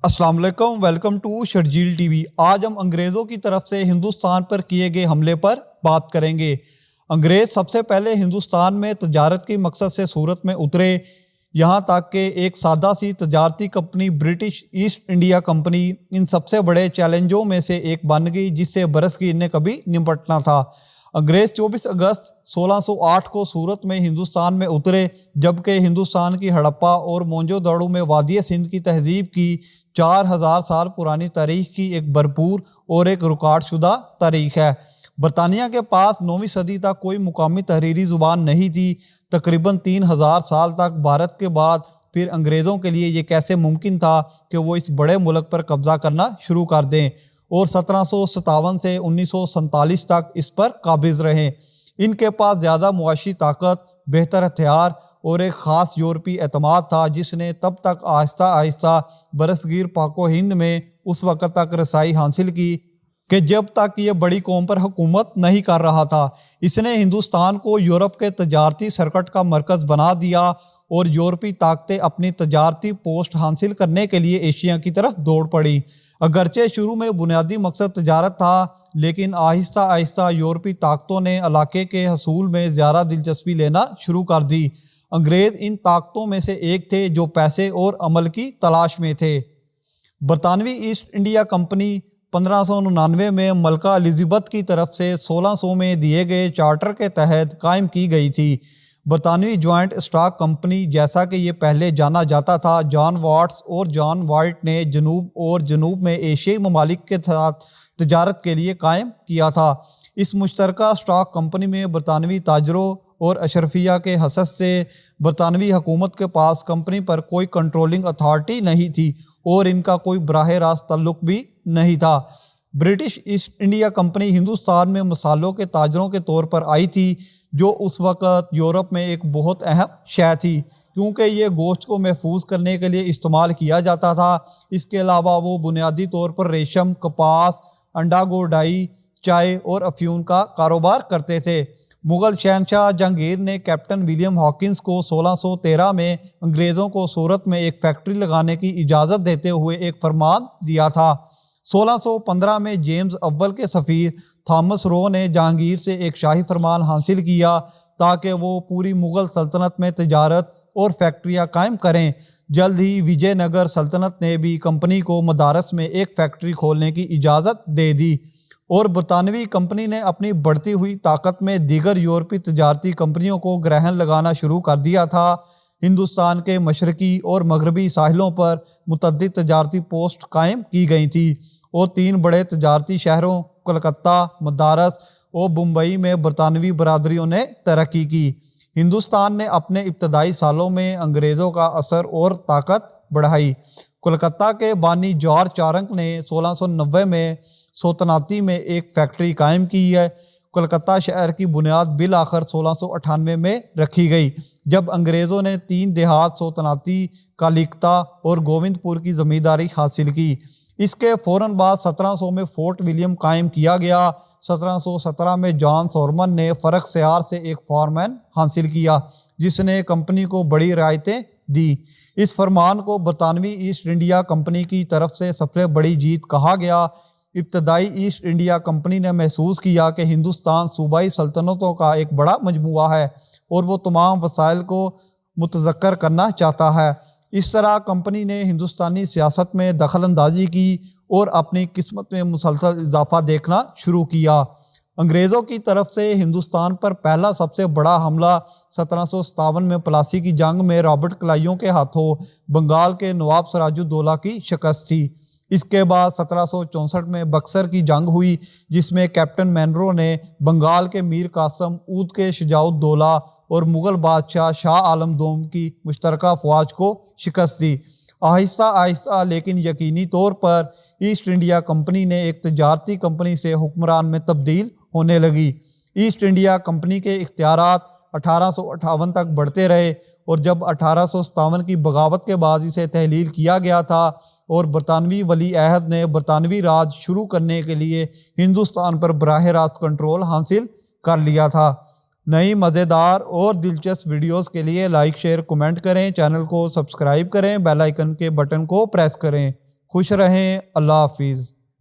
अस्सलाम वालेकुम, welcome to Sharjeel TV. आज हम अंग्रेज़ों की तरफ से हिंदुस्तान पर किए गए हमले पर बात करेंगे। अंग्रेज़ सबसे पहले हिंदुस्तान में तजारत के मकसद से सूरत में उतरे। यहाँ तक कि एक सादा सी तजारती company British East India Company इन सबसे बड़े चैलेंजों में से एक बन गई, जिससे बरसगीर ने कभी निपटना था। अंग्रेज़ 24 अगस्त 1608 को सूरत में हिंदुस्तान में उतरे, जबकि हिंदुस्तान की हड़प्पा और मोंजोदड़ो में वादी सिंध की तहजीब की 4000 साल पुरानी तारीख की एक भरपूर और एक रिकॉर्डशुदा तारीख है। बरतानिया के पास 9वीं सदी तक कोई मुकामी तहरीरी ज़ुबान नहीं थी। तकरीबन 3000 साल तक भारत के बाद फिर अंग्रेज़ों के लिए ये कैसे मुमकिन था कि वो इस बड़े मुल्क पर कब्ज़ा करना शुरू कर दें, और 1757 से 1947 तक इस पर काबिज़ रहे। इनके पास ज़्यादा मुआशी ताकत, बेहतर हथियार और एक ख़ास यूरोपी एतमाद था, जिसने तब तक आहिस्ता आहिस्ता बरसगीर पाको हिंद में उस वक़्त तक रसाई हासिल की कि जब तक ये बड़ी कौम पर हुकूमत नहीं कर रहा था। इसने हिंदुस्तान को यूरोप के तजारती सर्कट का मरकज़ बना दिया और यूरोपी ताकतें अपनी तजारती पोस्ट हासिल करने के लिए एशिया की तरफ दौड़ पड़ी। अगरचे शुरू में बुनियादी मकसद तजारत था, लेकिन आहिस्ता आहिस्ता यूरोपी ताकतों ने इलाके के हसूल में ज़्यादा दिलचस्पी लेना शुरू कर दी। अंग्रेज़ इन ताकतों में से एक थे जो पैसे और अमल की तलाश में थे। बरतानवी ईस्ट इंडिया कंपनी 1599 में मलका एलिज़ाबेथ की तरफ से 1600 में दिए गए चार्टर के तहत कायम की गई थी। बरतानवी जॉइंट स्टॉक कंपनी, जैसा कि ये पहले जाना जाता था, जॉन वाट्स और जॉन वाइट ने जनूब में एशियाई ममालिक के साथ तजारत के लिए कायम किया था। इस मुश्तरका स्टॉक कंपनी में बरतानवी ताजरों और अशरफिया के हसद से बरतानवी हुकूमत के पास कंपनी पर कोई कंट्रोलिंग अथॉरिटी नहीं थी और इनका कोई बराह रास्त ताल्लुक भी नहीं था। British East India company Hindustan में मसालों के ताजरों के तौर पर आई थी, जो उस वक़्त यूरोप में एक बहुत अहम शय थी, क्योंकि ये गोश्त को महफूज करने के लिए इस्तेमाल किया जाता था। इसके अलावा वो बुनियादी तौर पर रेशम, कपास, अंडा गो डाई, चाय और अफ्यून का कारोबार करते थे। मुग़ल शहनशाह जहांगीर ने कैप्टन विलियम हॉकिंस को 1613 में अंग्रेज़ों को सूरत में एक फैक्ट्री लगाने की इजाज़त देते हुए एक फरमान दिया था। 1615 में जेम्स अव्वल के सफ़ीर थॉमस रो ने जहांगीर से एक शाही फरमान हासिल किया ताकि वो पूरी मुग़ल सल्तनत में तजारत और फैक्ट्रियाँ कायम करें। जल्द ही विजयनगर सल्तनत ने भी कंपनी को मदारस में एक फैक्ट्री खोलने की इजाज़त दे दी, और बरतानवी कंपनी ने अपनी बढ़ती हुई ताकत में दीगर यूरोपी तजारती कंपनियों को ग्रहण लगाना शुरू कर दिया था। हिंदुस्तान के मशरकी और मगरबी साहिलों पर मुतअद्दिद तजारती पोस्ट कायम की गई थी और 3 बड़े तजारती शहरों कलकत्ता, मदारस और मुंबई में बरतानवी बरादरियों ने तरक्की की। हिंदुस्तान ने अपने इब्तदाई सालों में अंग्रेज़ों का असर और ताकत बढ़ाई। कोलकाता के बानी जॉर्ज चारंक ने 1690 में सोतनाती में एक फैक्ट्री कायम की है। कोलकाता शहर की बुनियाद बिल आखिर 1698 में रखी गई, जब अंग्रेज़ों ने 3 देहात सोतनाती, कालिकता और गोविंदपुर की ज़मींदारी हासिल की। इसके फ़ौरन बाद 1700 में फोर्ट विलियम कायम किया गया। 1717 में जॉन सोरमन ने फ़र्क सयार से एक फॉरमैन हासिल किया, जिसने कंपनी को बड़ी रियायतें दी। इस फरमान को बरतानवी ईस्ट इंडिया कंपनी की तरफ से सबसे बड़ी जीत कहा गया। इब्तदाई ईस्ट इंडिया कंपनी ने महसूस किया कि हिंदुस्तान सूबाई सल्तनतों का एक बड़ा मजमूआ है और वो तमाम वसाइल को मुतज़क्कर करना चाहता है। इस तरह कंपनी ने हिंदुस्तानी सियासत में दखल अंदाजी की और अपनी किस्मत में मुसलसल इजाफा देखना शुरू किया। अंग्रेज़ों की तरफ से हिंदुस्तान पर पहला सबसे बड़ा हमला 1757 में प्लासी की जंग में रॉबर्ट क्लाइयों के हाथों बंगाल के नवाब सिराजुद्दौला की शिकस्त थी। इसके बाद 1764 में बक्सर की जंग हुई, जिसमें कैप्टन मैनरो ने बंगाल के मीर कासम, ऊद के शुजाउद्दौला और मुग़ल बादशाह शाह आलम दोम की मुश्तरका फ़ौज को शिकस्त दी। आहिस्ता आहिस्ता लेकिन यकीनी तौर पर ईस्ट इंडिया कंपनी ने एक तजारती कंपनी से हुक्मरान में तब्दील होने लगी। ईस्ट इंडिया कंपनी के इख्तियारात 1858 तक बढ़ते रहे, और जब 1857 की बगावत के बाद इसे तहलील किया गया था और बरतानवी वली अहद ने बरतानवी राज शुरू करने के लिए हिंदुस्तान पर बराह रास्त कंट्रोल हासिल कर लिया था। नई मज़ेदार और दिलचस्प वीडियोस के लिए लाइक शेयर कमेंट करें, चैनल को सब्सक्राइब करें, बेल आइकन के बटन को प्रेस करें। خوش رہیں, اللہ حافظ.